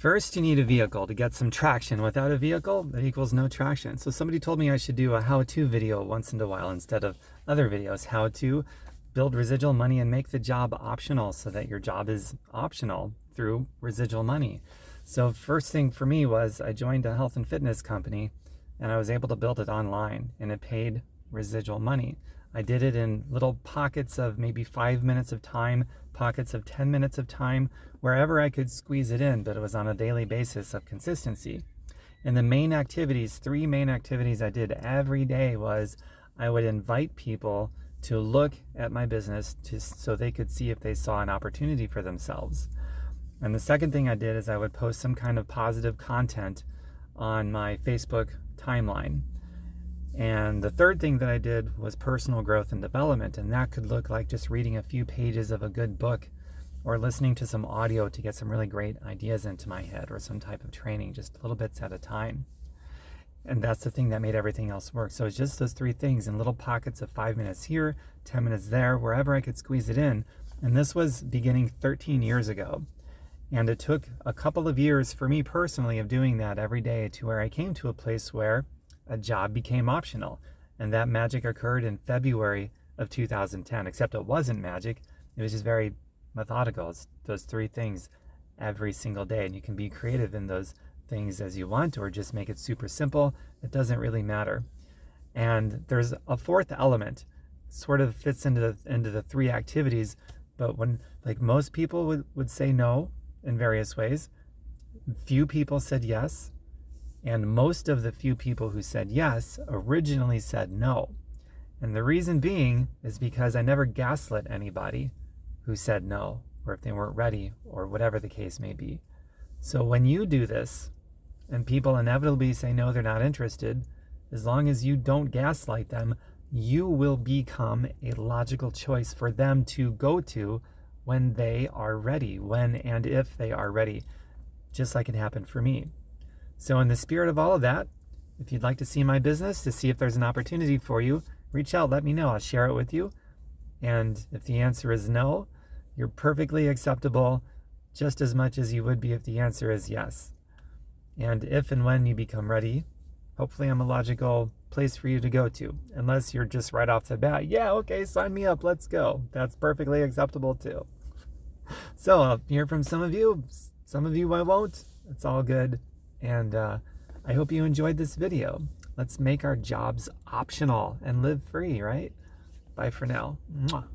First, you need a vehicle to get some traction. Without a vehicle, that equals no traction. So somebody told me I should do a how-to video once in a while instead of other videos. How to build residual money and make the job optional so that your job is optional through residual money. So first thing for me was I joined a health and fitness company and I was able to build it online and it paid residual money. I did it in little pockets of maybe 5 minutes of time, pockets of 10 minutes of time, wherever I could squeeze it in, but it was on a daily basis of consistency. And the main activities, 3 main activities I did every day was I would invite people to look at my business so they could see if they saw an opportunity for themselves. And the second thing I did is I would post some kind of positive content on my Facebook timeline. And the third thing that I did was personal growth and development, and that could look like just reading a few pages of a good book or listening to some audio to get some really great ideas into my head or some type of training, just little bits at a time. And that's the thing that made everything else work. So it's just those 3 things in little pockets of 5 minutes here, 10 minutes there, wherever I could squeeze it in. And this was beginning 13 years ago. And it took a couple of years for me personally of doing that every day to where I came to a place where a job became optional. And that magic occurred in February of 2010, except it wasn't magic. It was just very methodical. It's those 3 things every single day. And you can be creative in those things as you want, or just make it super simple. It doesn't really matter. And there's a 4th element, sort of fits into the 3 activities, but when, like, most people would say no in various ways, few people said yes. And most of the few people who said yes originally said no. And the reason being is because I never gaslit anybody who said no, or if they weren't ready, or whatever the case may be. So when you do this, and people inevitably say no, they're not interested, as long as you don't gaslight them, you will become a logical choice for them to go to when they are ready, when and if they are ready, just like it happened for me. So in the spirit of all of that, if you'd like to see my business, to see if there's an opportunity for you, reach out, let me know. I'll share it with you. And if the answer is no, you're perfectly acceptable, just as much as you would be if the answer is yes. And if and when you become ready, hopefully I'm a logical place for you to go to. Unless you're just right off the bat, yeah, okay, sign me up, let's go. That's perfectly acceptable too. So I'll hear from some of you I won't. It's all good. And I hope you enjoyed this video. Let's make our jobs optional and live free, right? Bye for now. Mwah.